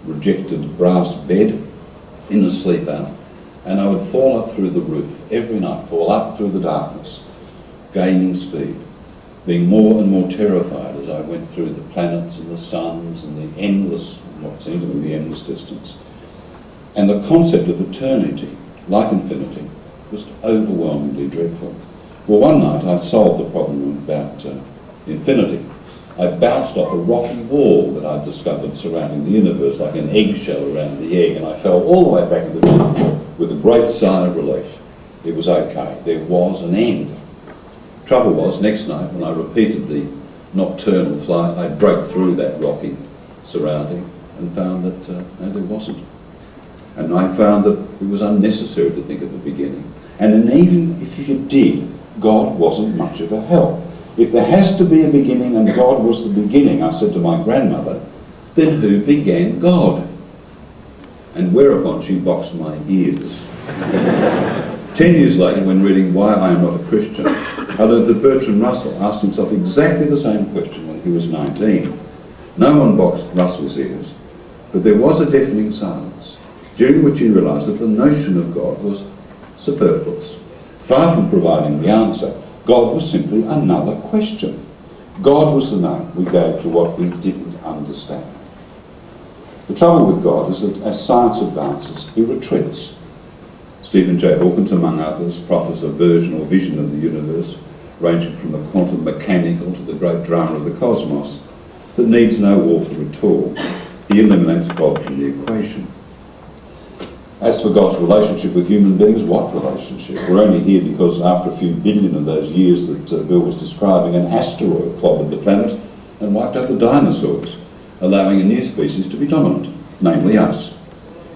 rejected brass bed in a sleep out, and I would fall up through the roof every night, fall up through the darkness, gaining speed, being more and more terrified as I went through the planets and the suns and the endless, what seemed to be the endless distance. And the concept of eternity, like infinity, was overwhelmingly dreadful. Well, one night I solved the problem about infinity. I bounced off a rocky wall that I'd discovered surrounding the universe, like an eggshell around the egg, and I fell all the way back into the room with a great sigh of relief. It was okay. There was an end. Trouble was, next night, when I repeated the nocturnal flight, I broke through that rocky surrounding and found that no, there wasn't. And I found that it was unnecessary to think of the beginning. And then even if you did, God wasn't much of a help. If there has to be a beginning and God was the beginning, I said to my grandmother, then who began God? And whereupon she boxed my ears. 10 years later, when reading Why I Am Not a Christian, I learned that Bertrand Russell asked himself exactly the same question when he was 19. No one boxed Russell's ears, but there was a deafening silence, during which he realised that the notion of God was superfluous. Far from providing the answer, God was simply another question. God was the name we gave to what we didn't understand. The trouble with God is that as science advances, he retreats. Stephen J. Hawkins, among others, proffers a version or vision of the universe, ranging from the quantum mechanical to the great drama of the cosmos, that needs no author at all. He eliminates God from the equation. As for God's relationship with human beings, what relationship? We're only here because after a few billion of those years that Bill was describing, an asteroid clobbered the planet and wiped out the dinosaurs, allowing a new species to be dominant, namely us.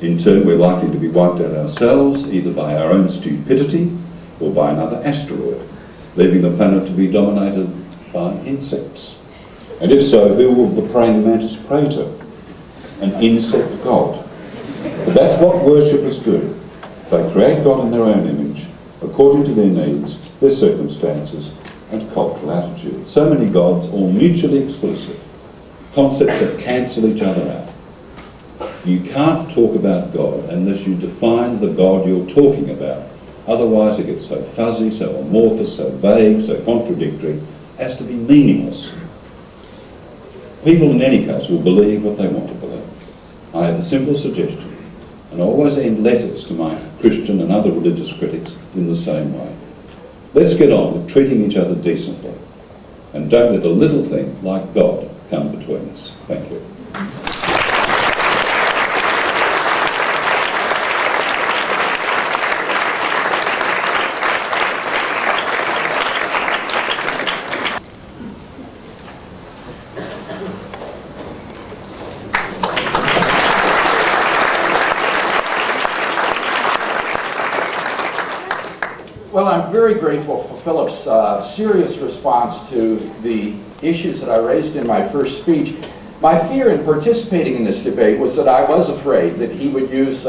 In turn, we're likely to be wiped out ourselves, either by our own stupidity or by another asteroid, leaving the planet to be dominated by insects. And if so, who will the praying mantis pray to? An insect god. But that's what worshippers do. They create God in their own image, according to their needs, their circumstances, and cultural attitudes. So many gods, all mutually exclusive, concepts that cancel each other out. You can't talk about God unless you define the God you're talking about. Otherwise it gets so fuzzy, so amorphous, so vague, so contradictory, as to be meaningless. People in any case will believe what they want to believe. I have a simple suggestion, and I always end letters to my Christian and other religious critics in the same way. Let's get on with treating each other decently, and don't let a little thing like God come between us. Thank you. Well, I'm very grateful for Philip's serious response to the issues that I raised in my first speech. My fear in participating in this debate was that I was afraid that he would use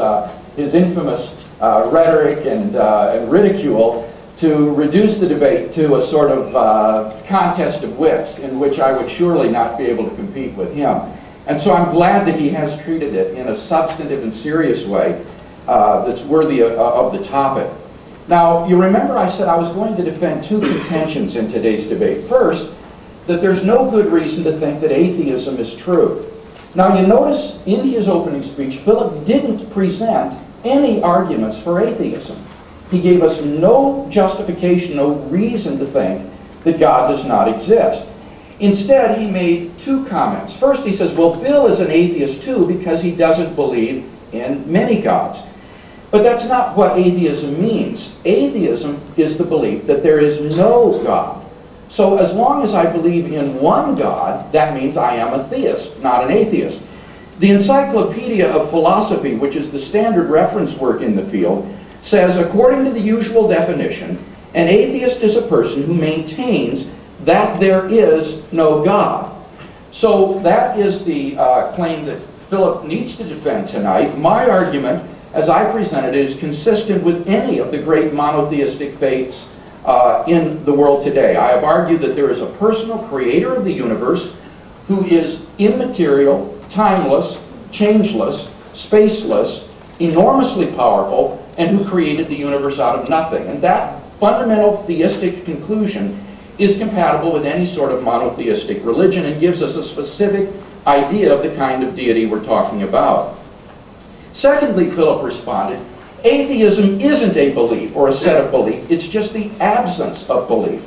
his infamous rhetoric and ridicule to reduce the debate to a sort of contest of wits in which I would surely not be able to compete with him. And so I'm glad that he has treated it in a substantive and serious way that's worthy of the topic. Now, you remember I said I was going to defend two contentions in today's debate. First, that there's no good reason to think that atheism is true. Now, you notice in his opening speech, Philip didn't present any arguments for atheism. He gave us no justification, no reason to think that God does not exist. Instead, he made two comments. First, he says, well, Bill is an atheist too because he doesn't believe in many gods. But that's not what atheism means. Atheism is the belief that there is no God. So as long as I believe in one God, that means I am a theist, not an atheist. The Encyclopedia of Philosophy, which is the standard reference work in the field, says, according to the usual definition, an atheist is a person who maintains that there is no God. So that is the claim that Philip needs to defend tonight. My argument, as I presented it, is consistent with any of the great monotheistic faiths in the world today. I have argued that there is a personal creator of the universe who is immaterial, timeless, changeless, spaceless, enormously powerful, and who created the universe out of nothing. And that fundamental theistic conclusion is compatible with any sort of monotheistic religion and gives us a specific idea of the kind of deity we're talking about. Secondly, Philip responded, atheism isn't a belief or a set of belief, it's just the absence of belief.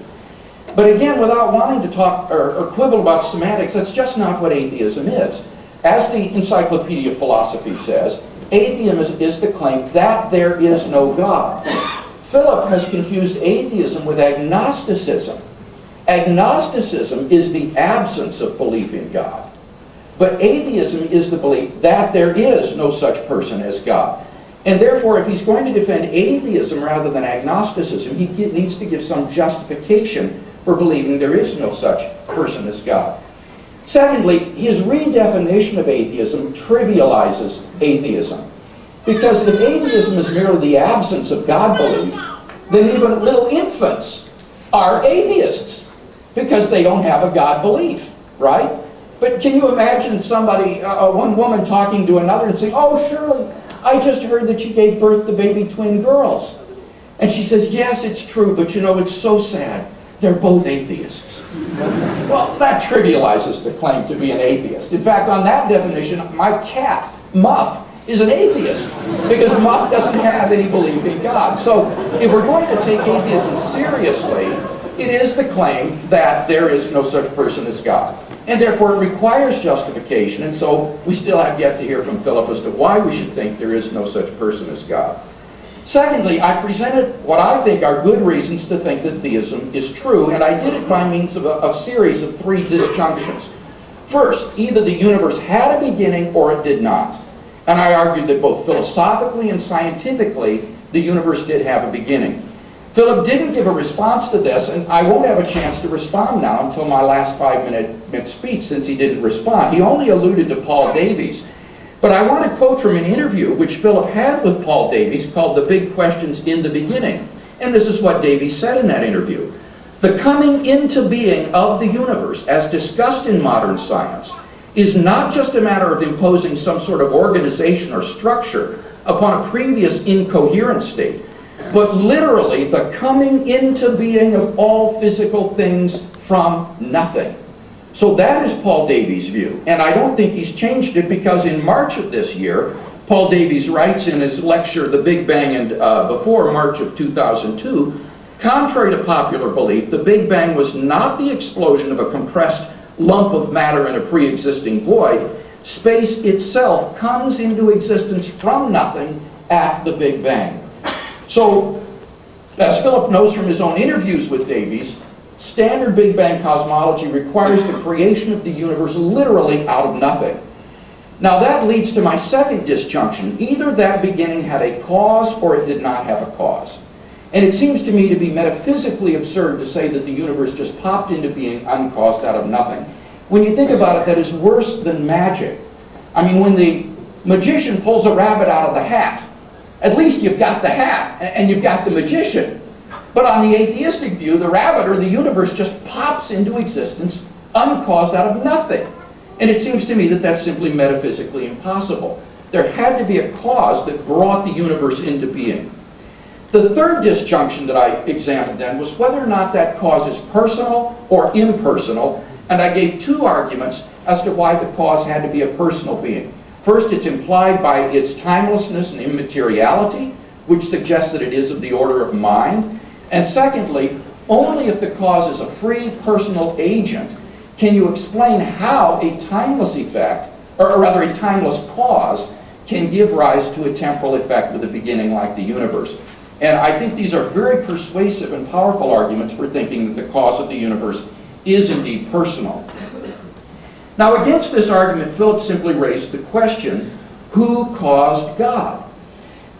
But again, without wanting to talk or quibble about semantics, that's just not what atheism is. As the Encyclopedia of Philosophy says, atheism is the claim that there is no God. Philip has confused atheism with agnosticism. Agnosticism is the absence of belief in God. But atheism is the belief that there is no such person as God. And therefore, if he's going to defend atheism rather than agnosticism, he needs to give some justification for believing there is no such person as God. Secondly, his redefinition of atheism trivializes atheism. Because if atheism is merely the absence of God belief, then even little infants are atheists because they don't have a God belief, right? But can you imagine somebody, one woman talking to another and saying, "Oh, Shirley, I just heard that you gave birth to baby twin girls." And she says, "Yes, it's true, but you know, it's so sad. They're both atheists." Well, that trivializes the claim to be an atheist. In fact, on that definition, my cat, Muff, is an atheist because Muff doesn't have any belief in God. So if we're going to take atheism seriously, it is the claim that there is no such person as God. And therefore it requires justification, and so we still have yet to hear from Philip as to why we should think there is no such person as God. Secondly, I presented what I think are good reasons to think that theism is true, and I did it by means of a series of three disjunctions. First, either the universe had a beginning or it did not. And I argued that both philosophically and scientifically, the universe did have a beginning. Philip didn't give a response to this, and I won't have a chance to respond now until my last 5-minute speech, since he didn't respond. He only alluded to Paul Davies. But I want to quote from an interview which Philip had with Paul Davies called "The Big Questions in the Beginning." And this is what Davies said in that interview. "The coming into being of the universe, as discussed in modern science, is not just a matter of imposing some sort of organization or structure upon a previous incoherent state, but literally the coming into being of all physical things from nothing." So that is Paul Davies' view, and I don't think he's changed it, because in March of this year, Paul Davies writes in his lecture, The Big Bang and Before, March of 2002, "Contrary to popular belief, the Big Bang was not the explosion of a compressed lump of matter in a pre-existing void. Space itself comes into existence from nothing at the Big Bang." So, as Philip knows from his own interviews with Davies, standard Big Bang cosmology requires the creation of the universe literally out of nothing. Now that leads to my second disjunction. Either that beginning had a cause or it did not have a cause. And it seems to me to be metaphysically absurd to say that the universe just popped into being uncaused out of nothing. When you think about it, that is worse than magic. I mean, when the magician pulls a rabbit out of the hat, at least you've got the hat and you've got the magician. But on the atheistic view, the rabbit or the universe just pops into existence uncaused out of nothing. And it seems to me that that's simply metaphysically impossible. There had to be a cause that brought the universe into being. The third disjunction that I examined then was whether or not that cause is personal or impersonal, and I gave two arguments as to why the cause had to be a personal being. First, it's implied by its timelessness and immateriality, which suggests that it is of the order of mind. And secondly, only if the cause is a free personal agent can you explain how a timeless effect, or rather a timeless cause, can give rise to a temporal effect with a beginning like the universe. And I think these are very persuasive and powerful arguments for thinking that the cause of the universe is indeed personal. Now, against this argument, Philip simply raised the question, who caused God?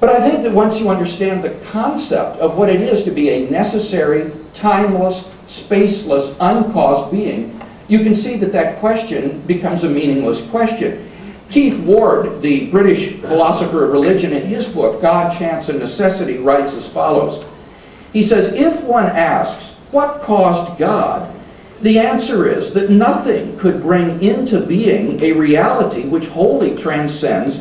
But I think that once you understand the concept of what it is to be a necessary, timeless, spaceless, uncaused being, you can see that that question becomes a meaningless question. Keith Ward, the British philosopher of religion, in his book, God, Chance, and Necessity, writes as follows. He says, if one asks, what caused God? The answer is that nothing could bring into being a reality which wholly transcends